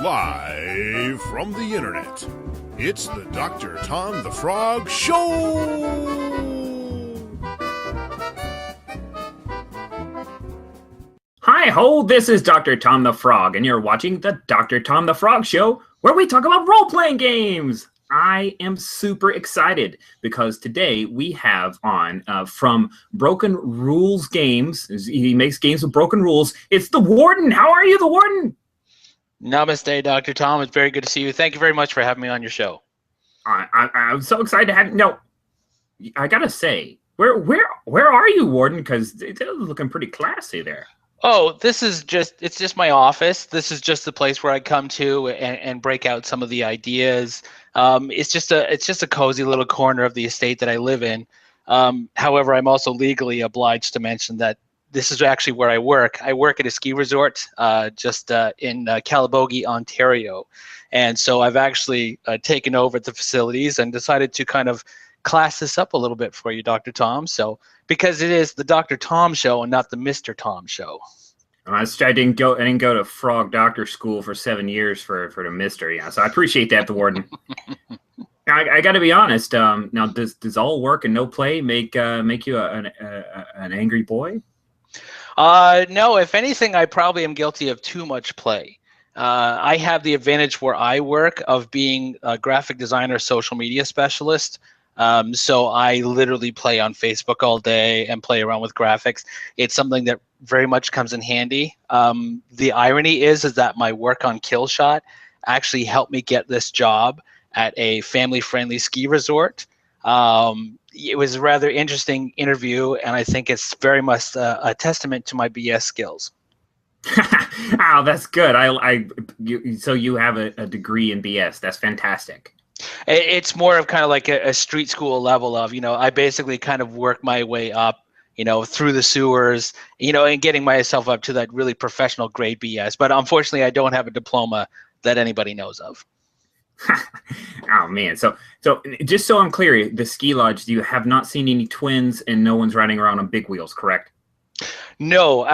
Live from the internet, it's the Dr. Tom the Frog Show! Hi-ho, this is Dr. Tom the Frog, and you're watching the Dr. Tom the Frog Show, where we talk about role-playing games! I am super excited because today we have on from Broken Rules Games. He makes games with broken rules. It's the Warden. How are you, the Warden? Namaste, Dr. Tom. It's very good to see you. Thank you very much for having me on your show. I'm so excited to have you. No, I gotta say, where are you, Warden? Because they're looking pretty classy there. Oh, it's just my office. This is just the place where I come to and break out some of the ideas. It's just a cozy little corner of the estate that I live in. However, I'm also legally obliged to mention that this is actually where I work. I work at a ski resort just in Calabogie, Ontario. And so I've actually taken over the facilities and decided to kind of class this up a little bit for you, Dr. Tom. So because it is the Dr. Tom Show and not the Mr. Tom Show. I didn't go to Frog Doctor School for 7 years for the mystery. Yeah, so I appreciate that, the Warden. I got to be honest. Now, does all work and no play make you an angry boy? No, if anything, I probably am guilty of too much play. I have the advantage where I work of being a graphic designer, social media specialist. So I literally play on Facebook all day and play around with graphics. It's something that very much comes in handy. The irony is that my work on Killshot actually helped me get this job at a family-friendly ski resort. It was a rather interesting interview, and I think it's very much a testament to my BS skills. Oh, that's good. So you have a degree in BS. That's fantastic. It's more of kind of like a street school level of, I basically kind of work my way up, through the sewers, and getting myself up to that really professional grade BS. But unfortunately, I don't have a diploma that anybody knows of. Oh man! So just so I'm clear, the ski lodge, you have not seen any twins, and no one's riding around on big wheels, correct? No,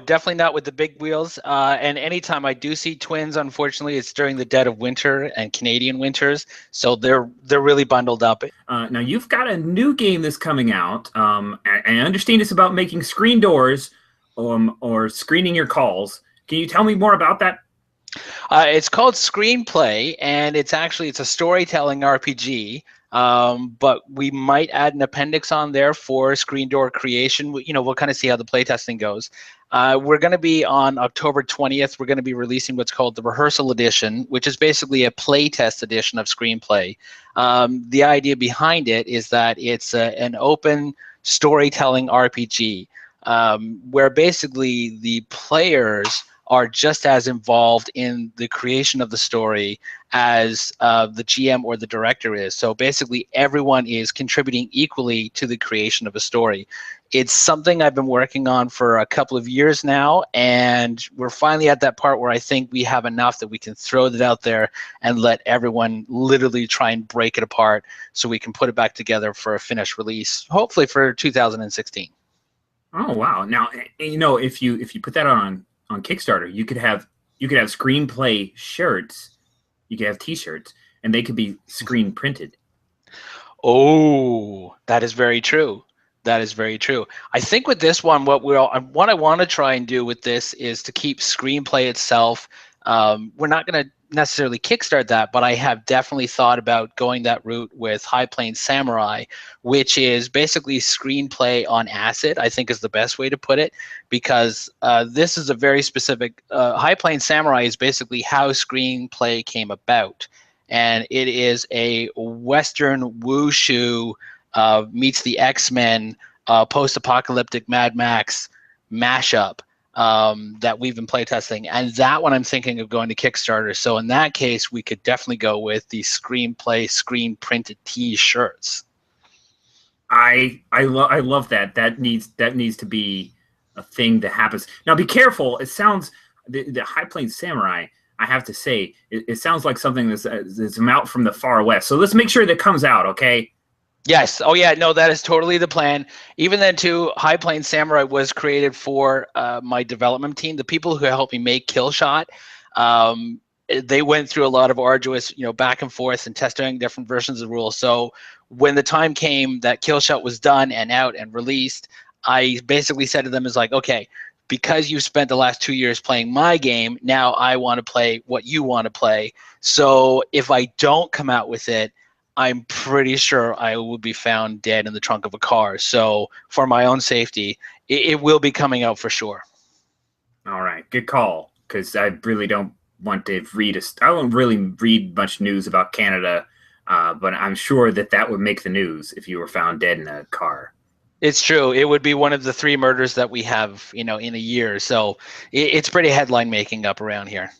definitely not with the big wheels. And anytime I do see twins, unfortunately, it's during the dead of winter and Canadian winters, so they're really bundled up. Now you've got a new game that's coming out. I understand it's about making screen doors, or screening your calls. Can you tell me more about that? It's called Screenplay, and it's a storytelling RPG. But we might add an appendix on there for screen door creation. We'll kind of see how the playtesting goes. We're going to be on October 20th. We're going to be releasing what's called the Rehearsal Edition, which is basically a playtest edition of Screenplay. The idea behind it is that it's an open storytelling RPG where basically the players are just as involved in the creation of the story as the GM or the director is. So basically everyone is contributing equally to the creation of a story. It's something I've been working on for a couple of years now, and we're finally at that part where I think we have enough that we can throw it out there and let everyone literally try and break it apart so we can put it back together for a finished release, hopefully for 2016. Oh wow. Now, if you put that on Kickstarter, you could have Screenplay shirts, you could have t-shirts, and they could be screen printed. Oh, that is very true. That is very true. I think with this one, what I want to try and do with this is to keep Screenplay itself. We're not going to necessarily kickstart that, but I have definitely thought about going that route with High Plains Samurai, which is basically screenplay on acid, I think is the best way to put it, because this is a very specific, High Plains Samurai is basically how screenplay came about. And it is a Western wushu meets the X-Men post-apocalyptic Mad Max mashup that we've been playtesting, and that one I'm thinking of going to Kickstarter. So in that case, we could definitely go with the Screenplay screen printed T-shirts. I love that. That needs to be a thing that happens. Now be careful. It sounds the High Plains Samurai. I have to say, it sounds like something that's out from the far west. So let's make sure that comes out, okay? Yes. Oh, yeah. No, that is totally the plan. Even then, too, High Plains Samurai was created for my development team, the people who helped me make Killshot. they went through a lot of arduous, back and forth and testing different versions of the rules. So when the time came that Killshot was done and out and released, I basically said to them is like, okay, because you spent the last 2 years playing my game, now I want to play what you want to play. So if I don't come out with it, I'm pretty sure I will be found dead in the trunk of a car. So for my own safety, it will be coming out for sure. All right, good call, because I really don't want to read I don't really read much news about Canada, but I'm sure that would make the news if you were found dead in a car. It's true. It would be one of the 3 murders that we have, in a year. So it's pretty headline making up around here.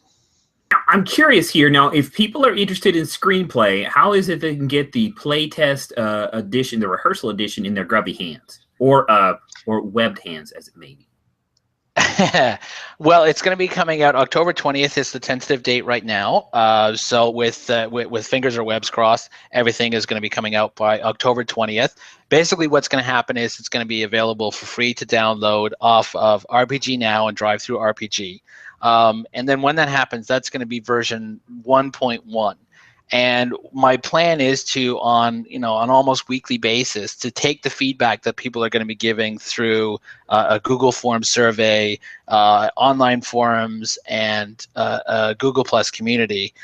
I'm curious here now, if people are interested in screenplay, how is it they can get the playtest edition, the rehearsal edition, in their grubby hands or webbed hands, as it may be? Well, it's going to be coming out October 20th is the tentative date right now. So with fingers or webs crossed, everything is going to be coming out by October 20th. Basically, what's going to happen is it's going to be available for free to download off of RPG Now and Drive-Thru RPG. And then when that happens, that's going to be version 1.1. And my plan is to, on almost weekly basis, to take the feedback that people are going to be giving through a Google Form survey, online forums, and a Google Plus community,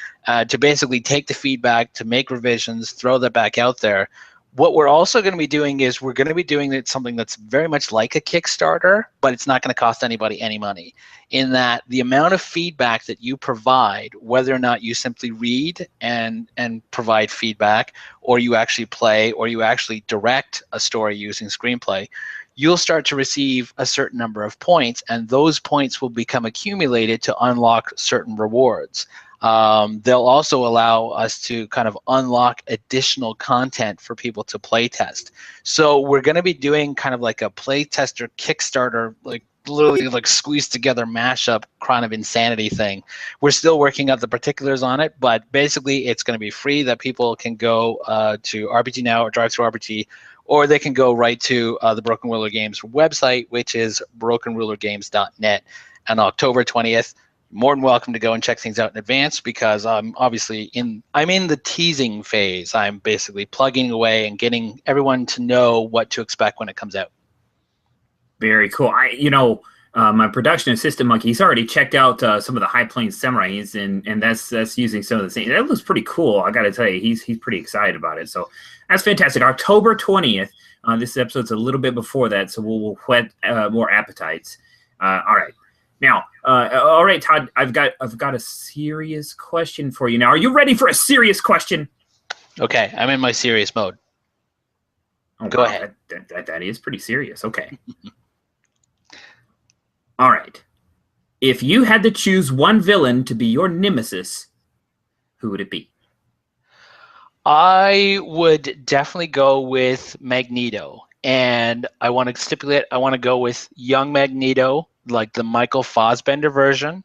to basically take the feedback, to make revisions, throw that back out there. What we're also going to be doing is we're going to be doing something that's very much like a Kickstarter, but it's not going to cost anybody any money, in that the amount of feedback that you provide, whether or not you simply read and provide feedback, or you actually play, or you actually direct a story using screenplay, you'll start to receive a certain number of points, and those points will become accumulated to unlock certain rewards. They'll also allow us to kind of unlock additional content for people to play test. So we're going to be doing kind of like a play tester Kickstarter, like literally like squeezed together mashup kind of insanity thing. We're still working out the particulars on it, but basically it's going to be free, that people can go to RPG Now or Drive-Thru RPG, or they can go right to the Broken Ruler Games website, which is brokenrulergames.net. And October 20th, more than welcome to go and check things out in advance, because I'm obviously I'm in the teasing phase. I'm basically plugging away and getting everyone to know what to expect when it comes out. Very cool. My production assistant Monkey, he's already checked out some of the High Plains Samurai, and that's using some of the same. That looks pretty cool. I got to tell you, he's pretty excited about it. So that's fantastic. October 20th. This episode's a little bit before that, so we'll whet more appetites. All right. Now, all right, Todd, I've got a serious question for you now. Are you ready for a serious question? Okay, I'm in my serious mode. Go ahead. That is pretty serious. Okay. All right. If you had to choose one villain to be your nemesis, who would it be? I would definitely go with Magneto. And I want to go with young Magneto, like the Michael Fassbender version,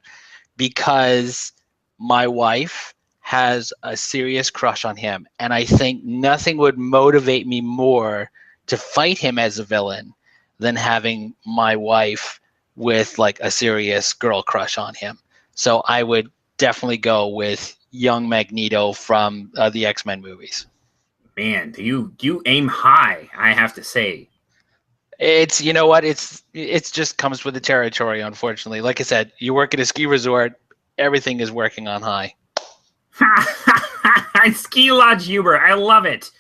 because my wife has a serious crush on him. And I think nothing would motivate me more to fight him as a villain than having my wife with like a serious girl crush on him. So I would definitely go with young Magneto from the X-Men movies. Man, you aim high, I have to say. It's, you know what, it's just comes with the territory, unfortunately. Like I said, you work at a ski resort, everything is working on high. Ski lodge humor, I love it.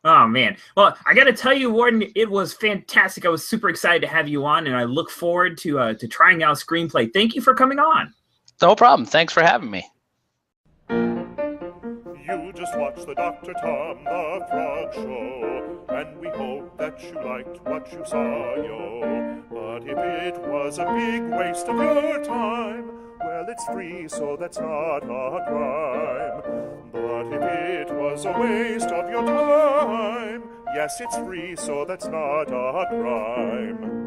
Oh man, well, I got to tell you, Warden, it was fantastic. I was super excited to have you on, and I look forward to trying out screenplay. Thank you for coming on. No problem. Thanks for having me. You just watched the Dr. Tom the Frog Show, and we hope that you liked what you saw, yo. But if it was a big waste of your time, well, it's free, so that's not a crime. But if it was a waste of your time, yes, it's free, so that's not a crime.